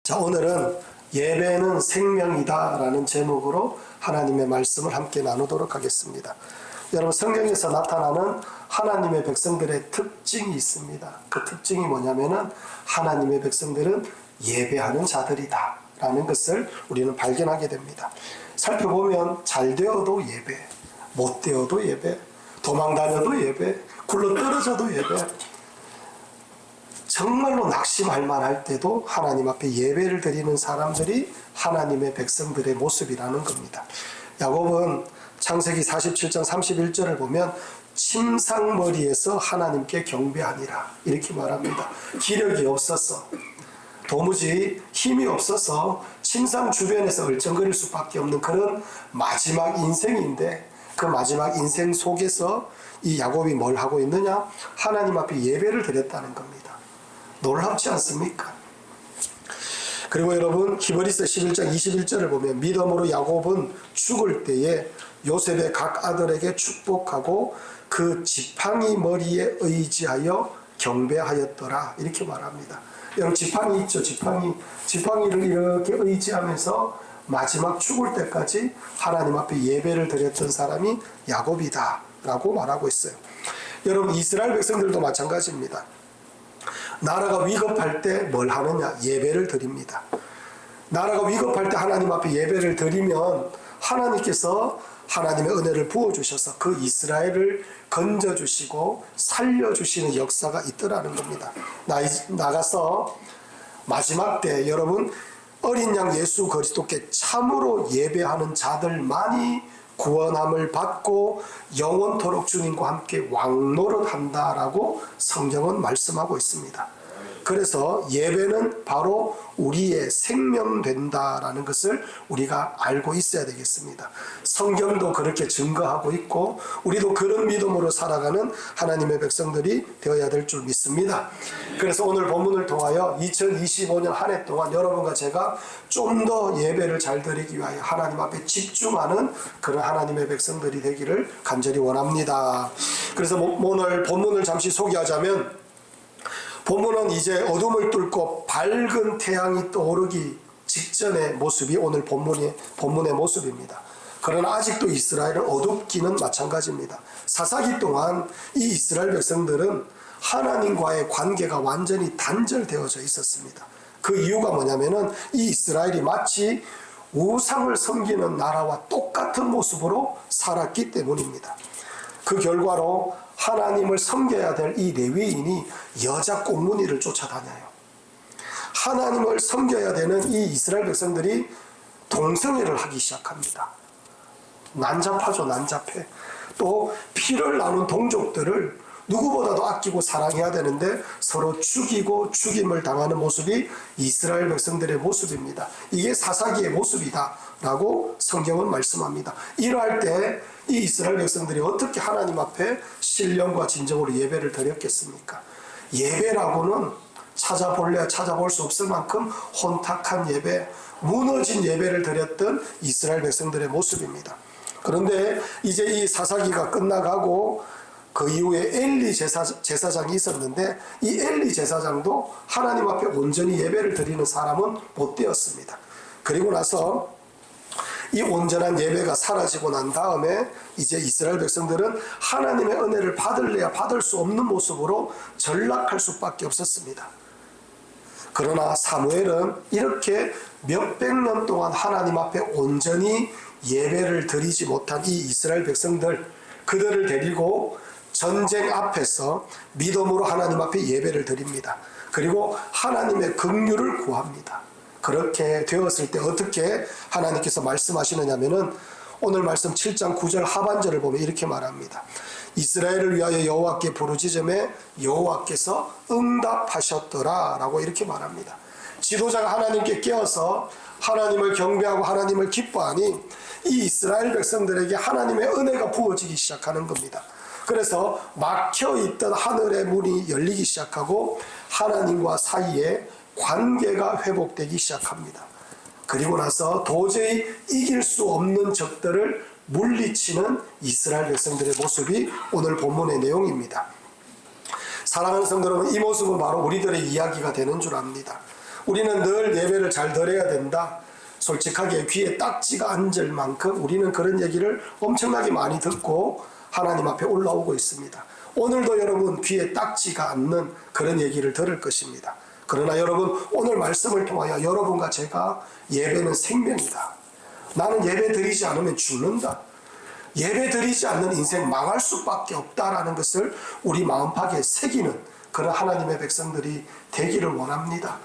자, 오늘은 예배는 생명이다 라는 제목으로 하나님의 말씀을 함께 나누도록 하겠습니다. 여러분, 성경에서 나타나는 하나님의 백성들의 특징이 있습니다. 그 특징이 뭐냐면은 하나님의 백성들은 예배하는 자들이다 라는 것을 우리는 발견하게 됩니다. 살펴보면 잘 되어도 예배, 못 되어도 예배, 도망다녀도 예배, 굴러떨어져도 예배, 정말로 낙심할 만할 때도 하나님 앞에 예배를 드리는 사람들이 하나님의 백성들의 모습이라는 겁니다. 야곱은 창세기 47장 31절을 보면 침상머리에서 하나님께 경배하니라 이렇게 말합니다. 기력이 없어서, 도무지 힘이 없어서 침상 주변에서 얼쩡거릴 수밖에 없는 그런 마지막 인생인데, 그 마지막 인생 속에서 이 야곱이 뭘 하고 있느냐? 하나님 앞에 예배를 드렸다는 겁니다. 놀랍지 않습니까? 그리고 여러분, 히브리서 11장 21절을 보면 믿음으로 야곱은 죽을 때에 요셉의 각 아들에게 축복하고 그 지팡이 머리에 의지하여 경배하였더라 이렇게 말합니다. 여러분, 지팡이 있죠? 지팡이를 이렇게 의지하면서 마지막 죽을 때까지 하나님 앞에 예배를 드렸던 사람이 야곱이다 라고 말하고 있어요. 여러분, 이스라엘 백성들도 마찬가지입니다. 나라가 위급할 때 뭘 하느냐? 예배를 드립니다. 나라가 위급할 때 하나님 앞에 예배를 드리면 하나님께서 하나님의 은혜를 부어주셔서 그 이스라엘을 건져주시고 살려주시는 역사가 있더라는 겁니다. 나가서 마지막 때 여러분, 어린 양 예수 그리스도께 참으로 예배하는 자들만이 구원함을 받고 영원토록 주님과 함께 왕노릇한다라고 성경은 말씀하고 있습니다. 그래서 예배는 바로 우리의 생명된다라는 것을 우리가 알고 있어야 되겠습니다. 성경도 그렇게 증거하고 있고 우리도 그런 믿음으로 살아가는 하나님의 백성들이 되어야 될 줄 믿습니다. 그래서 오늘 본문을 통하여 2025년 한 해 동안 여러분과 제가 좀 더 예배를 잘 드리기 위하여 하나님 앞에 집중하는 그런 하나님의 백성들이 되기를 간절히 원합니다. 그래서 오늘 본문을 잠시 소개하자면, 본문은 이제 어둠을 뚫고 밝은 태양이 떠오르기 직전의 모습이 오늘 본문의 모습입니다. 그러나 아직도 이스라엘은 어둡기는 마찬가지입니다. 사사기 동안 이 이스라엘 백성들은 하나님과의 관계가 완전히 단절되어져 있었습니다. 그 이유가 뭐냐면은 이 이스라엘이 마치 우상을 섬기는 나라와 똑같은 모습으로 살았기 때문입니다. 그 결과로 하나님을 섬겨야 될 이 레위인이 여자 꽁무니를 쫓아다녀요. 하나님을 섬겨야 되는 이 이스라엘 백성들이 동성애를 하기 시작합니다. 난잡하죠, 난잡해. 또 피를 나눈 동족들을 누구보다도 아끼고 사랑해야 되는데 서로 죽이고 죽임을 당하는 모습이 이스라엘 백성들의 모습입니다. 이게 사사기의 모습이다 라고 성경은 말씀합니다. 이러할 때 이 이스라엘 백성들이 어떻게 하나님 앞에 신령과 진정으로 예배를 드렸겠습니까? 예배라고는 찾아볼래야 찾아볼 수 없을 만큼 혼탁한 예배, 무너진 예배를 드렸던 이스라엘 백성들의 모습입니다. 그런데 이제 이 사사기가 끝나가고 그 이후에 엘리 제사장이 있었는데 이 엘리 제사장도 하나님 앞에 온전히 예배를 드리는 사람은 못 되었습니다. 그리고 나서 이 온전한 예배가 사라지고 난 다음에 이제 이스라엘 백성들은 하나님의 은혜를 받을래야 받을 수 없는 모습으로 전락할 수밖에 없었습니다. 그러나 사무엘은 이렇게 몇백 년 동안 하나님 앞에 온전히 예배를 드리지 못한 이 이스라엘 백성들, 그들을 데리고 전쟁 앞에서 믿음으로 하나님 앞에 예배를 드립니다. 그리고 하나님의 긍휼을 구합니다. 그렇게 되었을 때 어떻게 하나님께서 말씀하시느냐면은 오늘 말씀 7장 9절 하반절을 보면 이렇게 말합니다. 이스라엘을 위하여 여호와께 부르짖음에 여호와께서 응답하셨더라 라고 이렇게 말합니다. 지도자가 하나님께 깨어서 하나님을 경배하고 하나님을 기뻐하니 이 이스라엘 백성들에게 하나님의 은혜가 부어지기 시작하는 겁니다. 그래서 막혀있던 하늘의 문이 열리기 시작하고 하나님과 사이에 관계가 회복되기 시작합니다. 그리고 나서 도저히 이길 수 없는 적들을 물리치는 이스라엘 백성들의 모습이 오늘 본문의 내용입니다. 사랑하는 성도 여러분, 이 모습은 바로 우리들의 이야기가 되는 줄 압니다. 우리는 늘 예배를 잘 드려야 된다. 솔직하게 귀에 딱지가 앉을 만큼 우리는 그런 얘기를 엄청나게 많이 듣고 하나님 앞에 올라오고 있습니다. 오늘도 여러분 귀에 딱지가 않는 그런 얘기를 들을 것입니다. 그러나 여러분, 오늘 말씀을 통하여 여러분과 제가 예배는 생명이다. 나는 예배 드리지 않으면 죽는다. 예배 드리지 않는 인생 망할 수밖에 없다라는 것을 우리 마음팍에 새기는 그런 하나님의 백성들이 되기를 원합니다.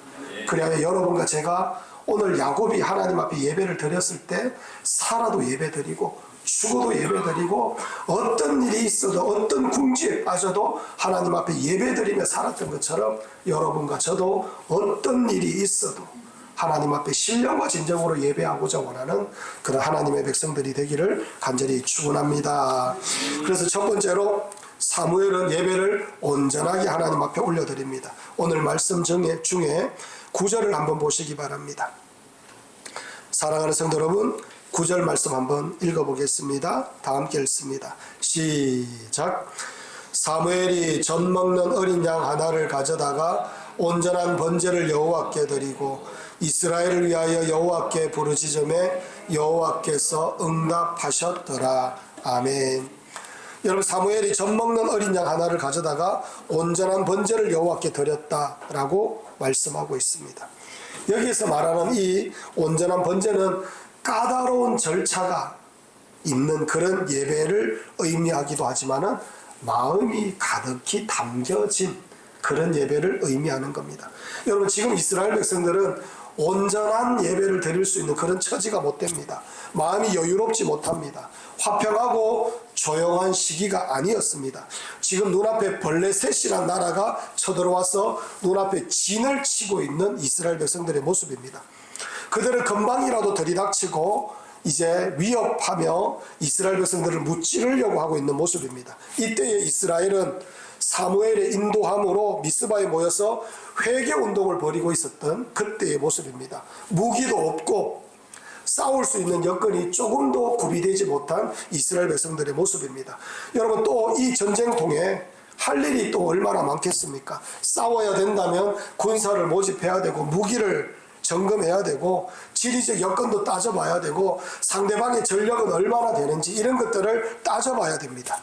그래야 여러분과 제가 오늘 야곱이 하나님 앞에 예배를 드렸을 때 살아도 예배 드리고 죽어도 예배 드리고 어떤 일이 있어도 어떤 궁지에 빠져도 하나님 앞에 예배 드리며 살았던 것처럼 여러분과 저도 어떤 일이 있어도 하나님 앞에 신령과 진정으로 예배하고자 원하는 그런 하나님의 백성들이 되기를 간절히 축원합니다. 그래서 첫 번째로 사무엘은 예배를 온전하게 하나님 앞에 올려드립니다. 오늘 말씀 중에 9절을 한번 보시기 바랍니다. 사랑하는 성도 여러분, 9절 말씀 한번 읽어보겠습니다. 다 함께 읽습니다. 시작. 사무엘이 젖 먹는 어린 양 하나를 가져다가 온전한 번제를 여호와께 드리고 이스라엘을 위하여 여호와께 부르짖음에 여호와께서 응답하셨더라. 아멘. 여러분, 사무엘이 젖 먹는 어린 양 하나를 가져다가 온전한 번제를 여호와께 드렸다라고 말씀하고 있습니다. 여기에서 말하는 이 온전한 번제는 까다로운 절차가 있는 그런 예배를 의미하기도 하지만은 마음이 가득히 담겨진 그런 예배를 의미하는 겁니다. 여러분, 지금 이스라엘 백성들은 온전한 예배를 드릴 수 있는 그런 처지가 못 됩니다. 마음이 여유롭지 못합니다. 화평하고 조용한 시기가 아니었습니다. 지금 눈앞에 블레셋이라는 나라가 쳐들어와서 눈앞에 진을 치고 있는 이스라엘 백성들의 모습입니다. 그들은 금방이라도 들이닥치고 이제 위협하며 이스라엘 백성들을 무찌르려고 하고 있는 모습입니다. 이때의 이스라엘은 사무엘의 인도함으로 미스바에 모여서 회개 운동을 벌이고 있었던 그때의 모습입니다. 무기도 없고 싸울 수 있는 여건이 조금도 구비되지 못한 이스라엘 백성들의 모습입니다. 여러분, 또 이 전쟁통에 할 일이 또 얼마나 많겠습니까? 싸워야 된다면 군사를 모집해야 되고 무기를 점검해야 되고 지리적 여건도 따져봐야 되고 상대방의 전력은 얼마나 되는지 이런 것들을 따져봐야 됩니다.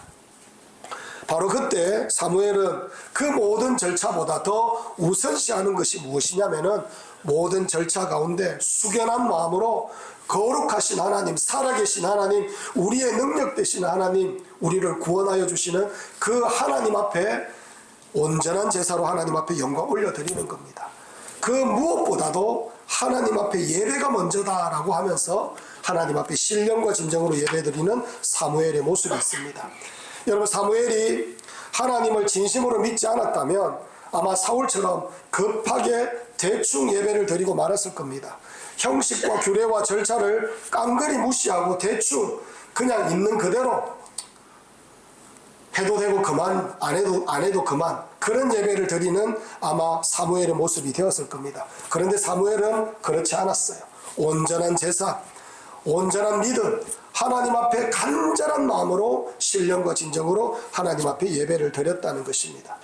바로 그때 사무엘은 그 모든 절차보다 더 우선시하는 것이 무엇이냐면은 모든 절차 가운데 숙연한 마음으로 거룩하신 하나님, 살아계신 하나님, 우리의 능력 되신 하나님, 우리를 구원하여 주시는 그 하나님 앞에 온전한 제사로 하나님 앞에 영광 올려드리는 겁니다. 그 무엇보다도 하나님 앞에 예배가 먼저다라고 하면서 하나님 앞에 신령과 진정으로 예배드리는 사무엘의 모습이 있습니다. 여러분, 사무엘이 하나님을 진심으로 믿지 않았다면 아마 사울처럼 급하게 대충 예배를 드리고 말았을 겁니다. 형식과 규례와 절차를 깡그리 무시하고 대충 그냥 있는 그대로 해도 되고 그만, 안 해도 그만, 그런 예배를 드리는 아마 사무엘의 모습이 되었을 겁니다. 그런데 사무엘은 그렇지 않았어요. 온전한 제사, 온전한 믿음, 하나님 앞에 간절한 마음으로 신령과 진정으로 하나님 앞에 예배를 드렸다는 것입니다.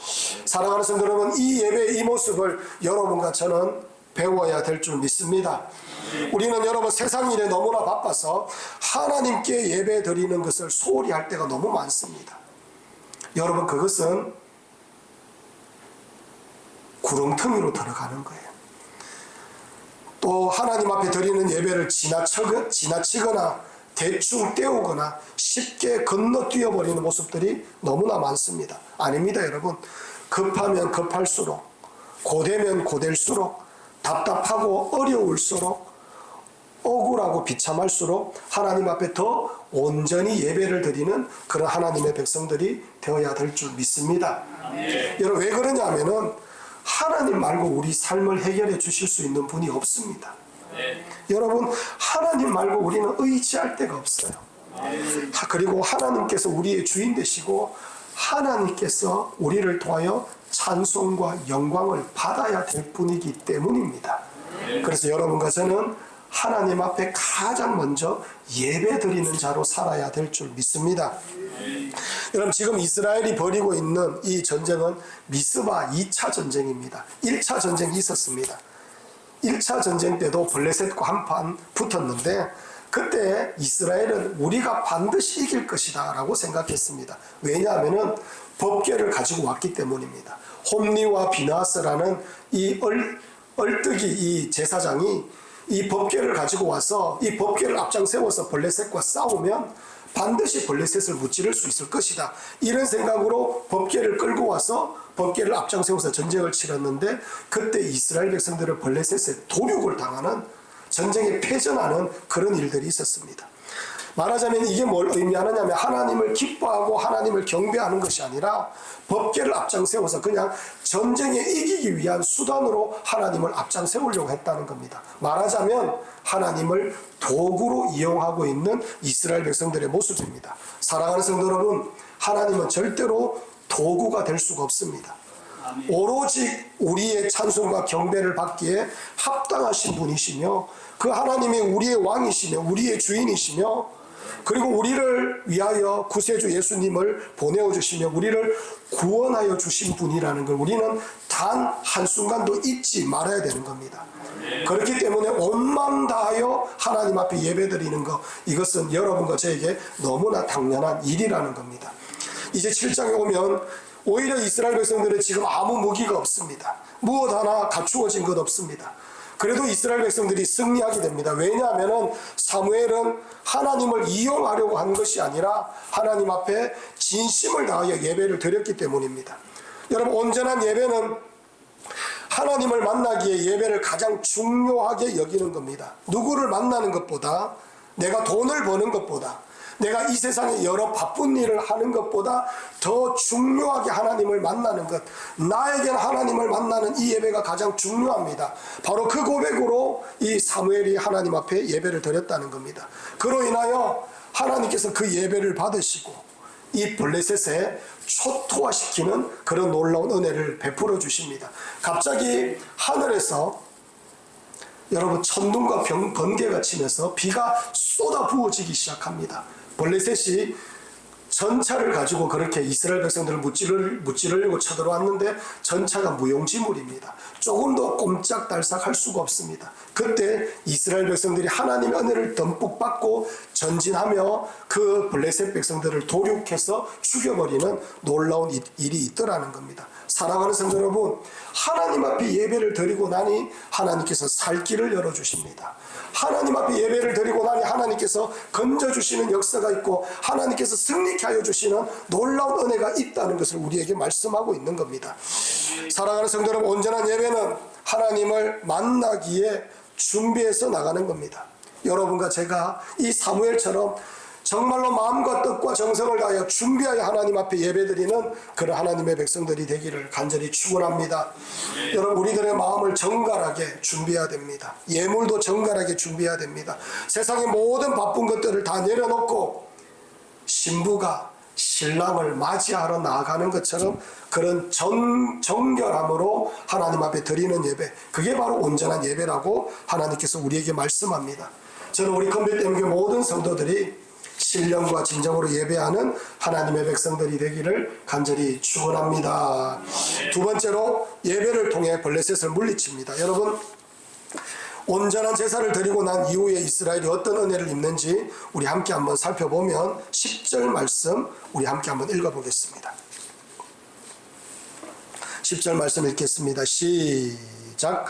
사랑하는 성도 여러분, 이 예배의 이 모습을 여러분과 저는 배워야 될 줄 믿습니다. 우리는 여러분 세상 일에 너무나 바빠서 하나님께 예배 드리는 것을 소홀히 할 때가 너무 많습니다. 여러분, 그것은 구렁텅이로 들어가는 거예요. 또 하나님 앞에 드리는 예배를 지나치거나 대충 때우거나 쉽게 건너뛰어 버리는 모습들이 너무나 많습니다. 아닙니다, 여러분. 급하면 급할수록, 고되면 고될수록, 답답하고 어려울수록, 억울하고 비참할수록 하나님 앞에 더 온전히 예배를 드리는 그런 하나님의 백성들이 되어야 될 줄 믿습니다. 여러분, 왜 그러냐 하면은 하나님 말고 우리 삶을 해결해 주실 수 있는 분이 없습니다. 여러분, 하나님 말고 우리는 의지할 데가 없어요. 그리고 하나님께서 우리의 주인 되시고 하나님께서 우리를 통하여 찬송과 영광을 받아야 될 분이기 때문입니다. 그래서 여러분과 저는 하나님 앞에 가장 먼저 예배 드리는 자로 살아야 될 줄 믿습니다. 여러분, 지금 이스라엘이 벌이고 있는 이 전쟁은 미스바 2차 전쟁입니다. 1차 전쟁이 있었습니다. 1차 전쟁 때도 블레셋과 한판 붙었는데 그때 이스라엘은 우리가 반드시 이길 것이다 라고 생각했습니다. 왜냐하면 법궤를 가지고 왔기 때문입니다. 홈리와 비나스라는 이 얼뜨기 이 제사장이 이 법궤를 가지고 와서 이 법궤를 앞장 세워서 블레셋과 싸우면 반드시 블레셋을 무찌를 수 있을 것이다. 이런 생각으로 법궤를 끌고 와서 법궤를 앞장 세워서 전쟁을 치렀는데 그때 이스라엘 백성들은 블레셋에 도륙을 당하는 전쟁에 패전하는 그런 일들이 있었습니다. 말하자면 이게 뭘 의미하느냐면 하나님을 기뻐하고 하나님을 경배하는 것이 아니라 법궤를 앞장 세워서 그냥 전쟁에 이기기 위한 수단으로 하나님을 앞장 세우려고 했다는 겁니다. 말하자면 하나님을 도구로 이용하고 있는 이스라엘 백성들의 모습입니다. 사랑하는 성도 여러분, 하나님은 절대로 도구가 될 수가 없습니다. 오로지 우리의 찬송과 경배를 받기에 합당하신 분이시며 그 하나님이 우리의 왕이시며 우리의 주인이시며 그리고 우리를 위하여 구세주 예수님을 보내어 주시며 우리를 구원하여 주신 분이라는 걸 우리는 단 한순간도 잊지 말아야 되는 겁니다. 그렇기 때문에 온 마음 다하여 하나님 앞에 예배드리는 것, 이것은 여러분과 저에게 너무나 당연한 일이라는 겁니다. 이제 7장에 오면 오히려 이스라엘 백성들은 지금 아무 무기가 없습니다. 무엇 하나 갖추어진 것 없습니다. 그래도 이스라엘 백성들이 승리하게 됩니다. 왜냐하면 사무엘은 하나님을 이용하려고 한 것이 아니라 하나님 앞에 진심을 다하여 예배를 드렸기 때문입니다. 여러분, 온전한 예배는 하나님을 만나기에 예배를 가장 중요하게 여기는 겁니다. 누구를 만나는 것보다, 내가 돈을 버는 것보다, 내가 이 세상에 여러 바쁜 일을 하는 것보다 더 중요하게 하나님을 만나는 것, 나에겐 하나님을 만나는 이 예배가 가장 중요합니다. 바로 그 고백으로 이 사무엘이 하나님 앞에 예배를 드렸다는 겁니다. 그로 인하여 하나님께서 그 예배를 받으시고 이 블레셋에 초토화시키는 그런 놀라운 은혜를 베풀어 주십니다. 갑자기 하늘에서 여러분 천둥과 번개가 치면서 비가 쏟아 부어지기 시작합니다. 블레셋이 전차를 가지고 그렇게 이스라엘 백성들을 무찌르려고 쳐들어왔는데 전차가 무용지물입니다. 조금도 꼼짝달싹 할 수가 없습니다. 그때 이스라엘 백성들이 하나님의 은혜를 듬뿍 받고 전진하며 그 블레셋 백성들을 도륙해서 죽여버리는 놀라운 일이 있더라는 겁니다. 사랑하는 성도 여러분, 하나님 앞에 예배를 드리고 나니 하나님께서 살 길을 열어주십니다. 하나님 앞에 예배를 드리고 나니 하나님께서 건져주시는 역사가 있고 하나님께서 승리케 하여 주시는 놀라운 은혜가 있다는 것을 우리에게 말씀하고 있는 겁니다. 사랑하는 성도 여러분, 온전한 예배는 하나님을 만나기에 준비해서 나가는 겁니다. 여러분과 제가 이 사무엘처럼 정말로 마음과 뜻과 정성을 다하여 준비하여 하나님 앞에 예배드리는 그런 하나님의 백성들이 되기를 간절히 축원합니다. 여러분, 우리들의 마음을 정갈하게 준비해야 됩니다. 예물도 정갈하게 준비해야 됩니다. 세상의 모든 바쁜 것들을 다 내려놓고 신부가 신랑을 맞이하러 나아가는 것처럼 그런 정결함으로 하나님 앞에 드리는 예배, 그게 바로 온전한 예배라고 하나님께서 우리에게 말씀합니다. 저는 우리 건배대교회 모든 성도들이 신령과 진정으로 예배하는 하나님의 백성들이 되기를 간절히 축원합니다. 두 번째로 예배를 통해 블레셋을 물리칩니다. 여러분, 온전한 제사를 드리고 난 이후에 이스라엘이 어떤 은혜를 입는지 우리 함께 한번 살펴보면 10절 말씀 우리 함께 한번 읽어보겠습니다. 10절 말씀 읽겠습니다. 시작.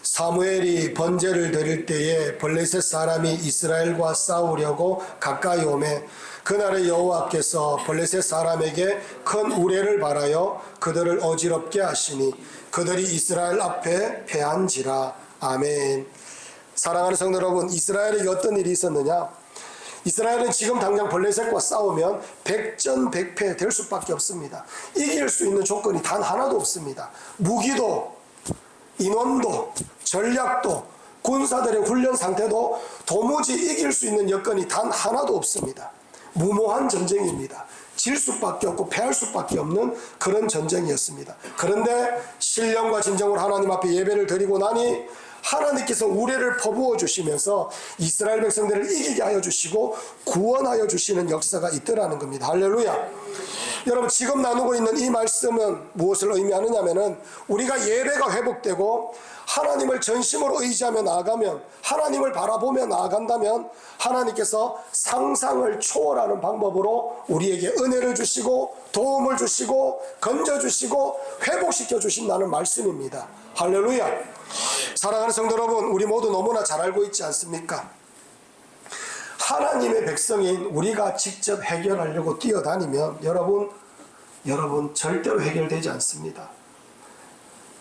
사무엘이 번제를 드릴 때에 블레셋 사람이 이스라엘과 싸우려고 가까이 오매 그날에 여호와께서 블레셋 사람에게 큰 우레를 발하여 그들을 어지럽게 하시니 그들이 이스라엘 앞에 패한지라. 아멘. 사랑하는 성도 여러분, 이스라엘에게 어떤 일이 있었느냐? 이스라엘은 지금 당장 블레셋과 싸우면 백전백패 될 수밖에 없습니다. 이길 수 있는 조건이 단 하나도 없습니다. 무기도, 인원도, 전략도, 군사들의 훈련 상태도 도무지 이길 수 있는 여건이 단 하나도 없습니다. 무모한 전쟁입니다. 질 수밖에 없고 패할 수밖에 없는 그런 전쟁이었습니다. 그런데 신령과 진정으로 하나님 앞에 예배를 드리고 나니 하나님께서 우레를 퍼부어 주시면서 이스라엘 백성들을 이기게 하여 주시고 구원하여 주시는 역사가 있더라는 겁니다. 할렐루야. 여러분, 지금 나누고 있는 이 말씀은 무엇을 의미하느냐면은 우리가 예배가 회복되고 하나님을 전심으로 의지하며 나아가면, 하나님을 바라보며 나아간다면 하나님께서 상상을 초월하는 방법으로 우리에게 은혜를 주시고 도움을 주시고 건져주시고 회복시켜 주신다는 말씀입니다. 할렐루야. 사랑하는 성도 여러분, 우리 모두 너무나 잘 알고 있지 않습니까? 하나님의 백성인 우리가 직접 해결하려고 뛰어다니면 여러분 절대로 해결되지 않습니다.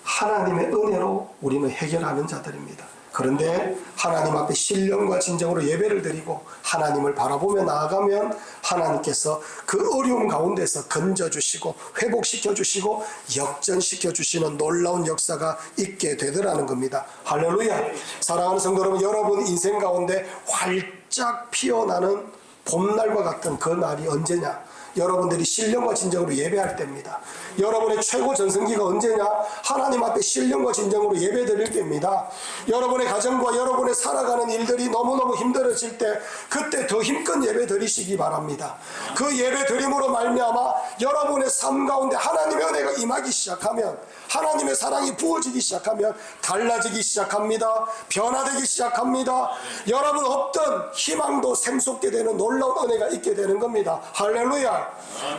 하나님의 은혜로 우리는 해결하는 자들입니다. 그런데 하나님 앞에 신령과 진정으로 예배를 드리고 하나님을 바라보며 나아가면 하나님께서 그 어려움 가운데서 건져주시고 회복시켜주시고 역전시켜주시는 놀라운 역사가 있게 되더라는 겁니다. 할렐루야. 사랑하는 성도 여러분, 여러분 인생 가운데 활짝 피어나는 봄날과 같은 그 날이 언제냐? 여러분들이 신령과 진정으로 예배할 때입니다. 여러분의 최고 전성기가 언제냐? 하나님 앞에 신령과 진정으로 예배 드릴 때입니다. 여러분의 가정과 여러분의 살아가는 일들이 너무너무 힘들어질 때 그때 더 힘껏 예배 드리시기 바랍니다. 그 예배 드림으로 말미암아 여러분의 삶 가운데 하나님의 은혜가 임하기 시작하면, 하나님의 사랑이 부어지기 시작하면 달라지기 시작합니다. 변화되기 시작합니다. 여러분 없던 희망도 샘솟게 되는 놀라운 은혜가 있게 되는 겁니다. 할렐루야.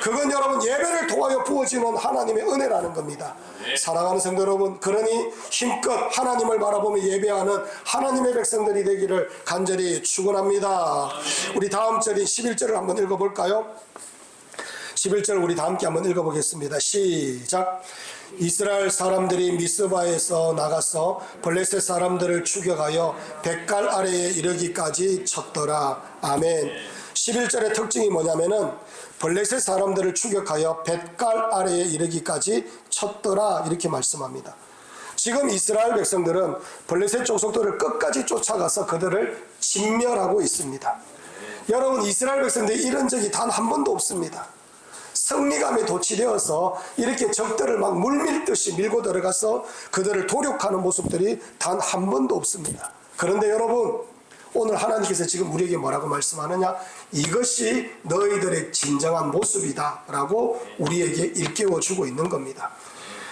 그건 여러분 예배를 통하여 부어지는 하나님의 은혜라는 겁니다. 사랑하는 성도 여러분, 그러니 힘껏 하나님을 바라보며 예배하는 하나님의 백성들이 되기를 간절히 축원합니다. 우리 다음 절인 11절을 한번 읽어볼까요? 11절 우리 다 함께 한번 읽어보겠습니다. 시작. 이스라엘 사람들이 미스바에서 나가서 블레셋 사람들을 추격하여 벳갈 아래에 이르기까지 쳤더라. 아멘. 11절의 특징이 뭐냐면은 블레셋 사람들을 추격하여 벳갈 아래에 이르기까지 쳤더라, 이렇게 말씀합니다. 지금 이스라엘 백성들은 블레셋 족속들을 끝까지 쫓아가서 그들을 진멸하고 있습니다. 여러분, 이스라엘 백성들이 이런 적이 단 한 번도 없습니다. 승리감에 도취되어서 이렇게 적들을 막 물밀듯이 밀고 들어가서 그들을 도륙하는 모습들이 단 한 번도 없습니다. 그런데 여러분, 오늘 하나님께서 지금 우리에게 뭐라고 말씀하느냐? 이것이 너희들의 진정한 모습이다 라고 우리에게 일깨워 주고 있는 겁니다.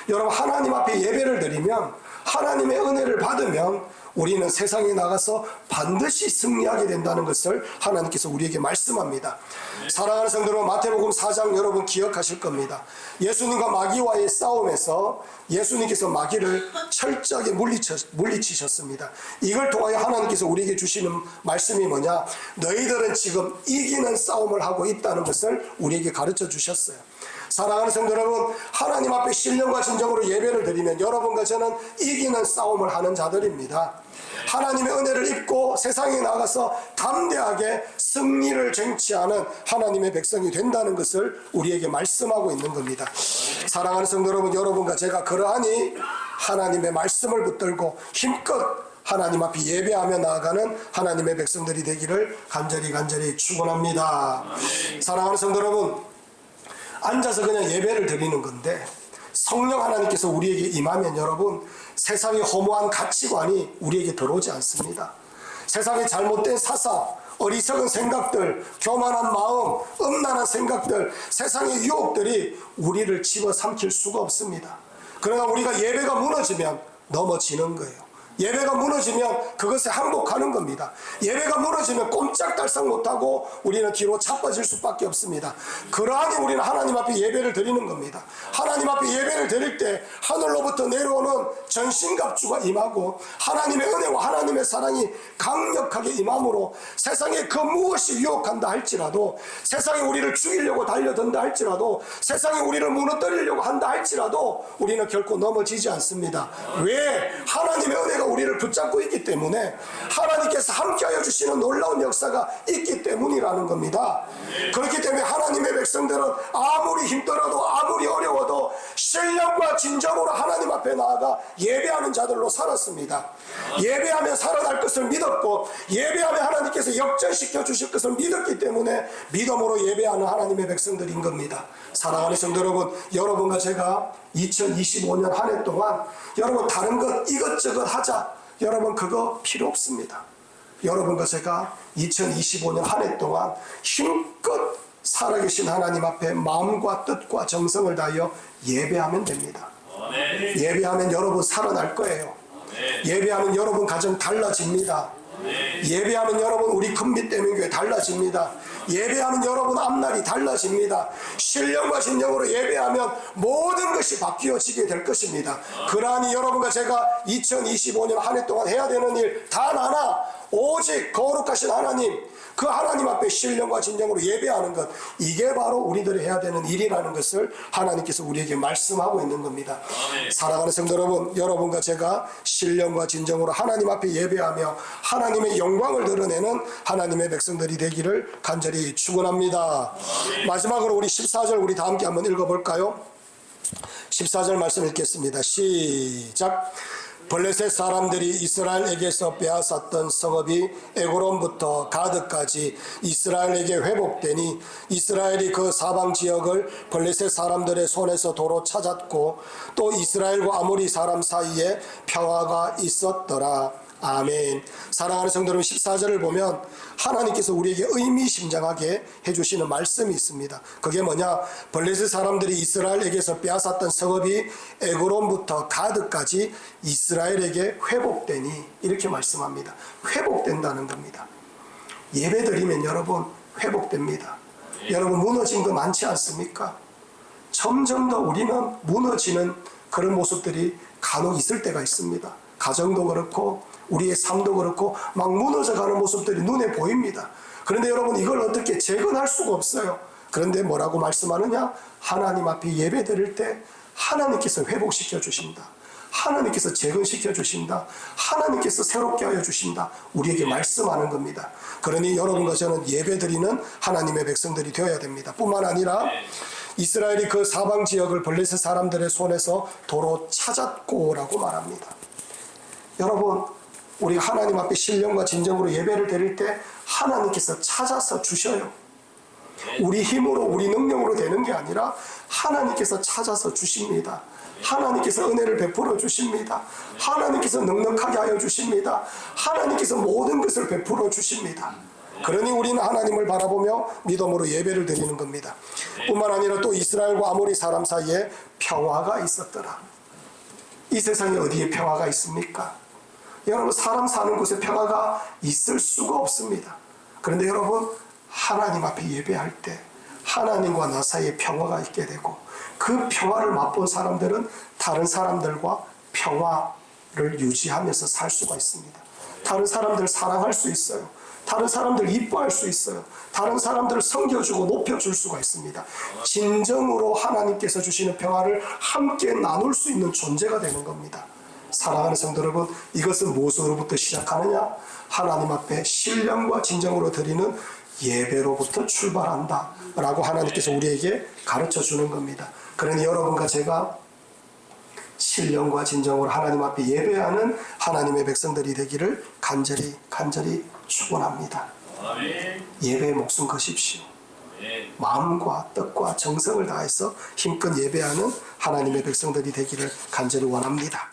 여러분, 하나님 앞에 예배를 드리면, 하나님의 은혜를 받으면 우리는 세상에 나가서 반드시 승리하게 된다는 것을 하나님께서 우리에게 말씀합니다. 사랑하는 성도 여러분, 마태복음 4장 여러분 기억하실 겁니다. 예수님과 마귀와의 싸움에서 예수님께서 마귀를 철저하게 물리치셨습니다. 이걸 통하여 하나님께서 우리에게 주시는 말씀이 뭐냐? 너희들은 지금 이기는 싸움을 하고 있다는 것을 우리에게 가르쳐 주셨어요. 사랑하는 성도 여러분, 하나님 앞에 신령과 진정으로 예배를 드리면 여러분과 저는 이기는 싸움을 하는 자들입니다. 하나님의 은혜를 입고 세상에 나가서 담대하게 승리를 쟁취하는 하나님의 백성이 된다는 것을 우리에게 말씀하고 있는 겁니다. 사랑하는 성도 여러분, 여러분과 제가 그러하니 하나님의 말씀을 붙들고 힘껏 하나님 앞에 예배하며 나아가는 하나님의 백성들이 되기를 간절히 축원합니다. 사랑하는 성도 여러분, 앉아서 그냥 예배를 드리는 건데 성령 하나님께서 우리에게 임하면 여러분, 세상의 허무한 가치관이 우리에게 들어오지 않습니다. 세상의 잘못된 사상, 어리석은 생각들, 교만한 마음, 음란한 생각들, 세상의 유혹들이 우리를 집어삼킬 수가 없습니다. 그러나 우리가 예배가 무너지면 넘어지는 거예요. 예배가 무너지면 그것에 항복하는 겁니다. 예배가 무너지면 꼼짝달싹 못하고 우리는 뒤로 자빠질 수밖에 없습니다. 그러하니 우리는 하나님 앞에 예배를 드리는 겁니다. 하나님 앞에 예배를 드릴 때 하늘로부터 내려오는 전신갑주가 임하고 하나님의 은혜와 하나님의 사랑이 강력하게 임함으로 세상에 그 무엇이 유혹한다 할지라도, 세상에 우리를 죽이려고 달려든다 할지라도, 세상에 우리를 무너뜨리려고 한다 할지라도 우리는 결코 넘어지지 않습니다. 왜? 하나님의 은혜가 우리를 붙잡고 있기 때문에, 하나님께서 함께하여 주시는 놀라운 역사가 있기 때문이라는 겁니다. 그렇기 때문에 하나님의 백성들은 아무리 힘들어도 아무리 어려워도 신령과 진정으로 하나님 앞에 나아가 예배하는 자들로 살았습니다. 예배하며 살아날 것을 믿었고 예배하며 하나님께서 역전시켜 주실 것을 믿었기 때문에 믿음으로 예배하는 하나님의 백성들인 겁니다. 사랑하는 성도 여러분, 여러분과 제가 2025년 한 해 동안 여러분 다른 것 이것저것 하자, 여러분 그거 필요 없습니다. 여러분과 제가 2025년 한 해 동안 힘껏 살아계신 하나님 앞에 마음과 뜻과 정성을 다하여 예배하면 됩니다. 예배하면 여러분 살아날 거예요. 예배하면 여러분 가정 달라집니다. 예배하면 여러분 우리 큰빛대명교회 달라집니다. 예배하면 여러분 앞날이 달라집니다. 신령과 진정으로 예배하면 모든 것이 바뀌어지게 될 것입니다. 그러하니 여러분과 제가 2025년 한 해 동안 해야 되는 일 단 하나, 오직 거룩하신 하나님, 그 하나님 앞에 신령과 진정으로 예배하는 것, 이게 바로 우리들이 해야 되는 일이라는 것을 하나님께서 우리에게 말씀하고 있는 겁니다. 사랑하는 성도 여러분, 여러분과 제가 신령과 진정으로 하나님 앞에 예배하며 하나님의 영광을 드러내는 하나님의 백성들이 되기를 간절히 축원합니다. 마지막으로 우리 14절 우리 다 함께 한번 읽어볼까요? 14절 말씀 읽겠습니다. 시작. 블레셋 사람들이 이스라엘에게서 빼앗았던 성읍이 에고론부터 가드까지 이스라엘에게 회복되니 이스라엘이 그 사방 지역을 블레셋 사람들의 손에서 도로 찾았고 또 이스라엘과 아모리 사람 사이에 평화가 있었더라. 아멘. 사랑하는 성도 여러분, 14절을 보면 하나님께서 우리에게 의미심장하게 해주시는 말씀이 있습니다. 그게 뭐냐? 블레셋 사람들이 이스라엘에게서 빼앗았던 성읍이 에고론부터 가드까지 이스라엘에게 회복되니, 이렇게 말씀합니다. 회복된다는 겁니다. 예배드리면 여러분 회복됩니다. 여러분 무너진 거 많지 않습니까? 점점 더 우리는 무너지는 그런 모습들이 간혹 있을 때가 있습니다. 가정도 그렇고 우리의 삶도 그렇고 막 무너져가는 모습들이 눈에 보입니다. 그런데 여러분 이걸 어떻게 재건할 수가 없어요. 그런데 뭐라고 말씀하느냐? 하나님 앞에 예배 드릴 때 하나님께서 회복시켜 주신다. 하나님께서 재건시켜 주신다. 하나님께서 새롭게 하여 주신다. 우리에게 말씀하는 겁니다. 그러니 여러분과 저는 예배 드리는 하나님의 백성들이 되어야 됩니다. 뿐만 아니라 이스라엘이 그 사방 지역을 블레셋 사람들의 손에서 도로 찾았고라고 말합니다. 여러분, 우리가 하나님 앞에 신령과 진정으로 예배를 드릴 때 하나님께서 찾아서 주셔요. 우리 힘으로 우리 능력으로 되는 게 아니라 하나님께서 찾아서 주십니다. 하나님께서 은혜를 베풀어 주십니다. 하나님께서 넉넉하게 하여 주십니다. 하나님께서 모든 것을 베풀어 주십니다. 그러니 우리는 하나님을 바라보며 믿음으로 예배를 드리는 겁니다. 뿐만 아니라 또 이스라엘과 아모리 사람 사이에 평화가 있었더라. 이 세상에 어디에 평화가 있습니까? 여러분, 사람 사는 곳에 평화가 있을 수가 없습니다. 그런데 여러분, 하나님 앞에 예배할 때 하나님과 나 사이에 평화가 있게 되고 그 평화를 맛본 사람들은 다른 사람들과 평화를 유지하면서 살 수가 있습니다. 다른 사람들을 사랑할 수 있어요. 다른 사람들을 이뻐할 수 있어요. 다른 사람들을 섬겨주고 높여줄 수가 있습니다. 진정으로 하나님께서 주시는 평화를 함께 나눌 수 있는 존재가 되는 겁니다. 사랑하는 성도 여러분, 이것은 무엇으로부터 시작하느냐? 하나님 앞에 신령과 진정으로 드리는 예배로부터 출발한다 라고 하나님께서 우리에게 가르쳐 주는 겁니다. 그러니 여러분과 제가 신령과 진정으로 하나님 앞에 예배하는 하나님의 백성들이 되기를 간절히 축원합니다. 예배에 목숨 거십시오. 마음과 뜻과 정성을 다해서 힘껏 예배하는 하나님의 백성들이 되기를 간절히 원합니다.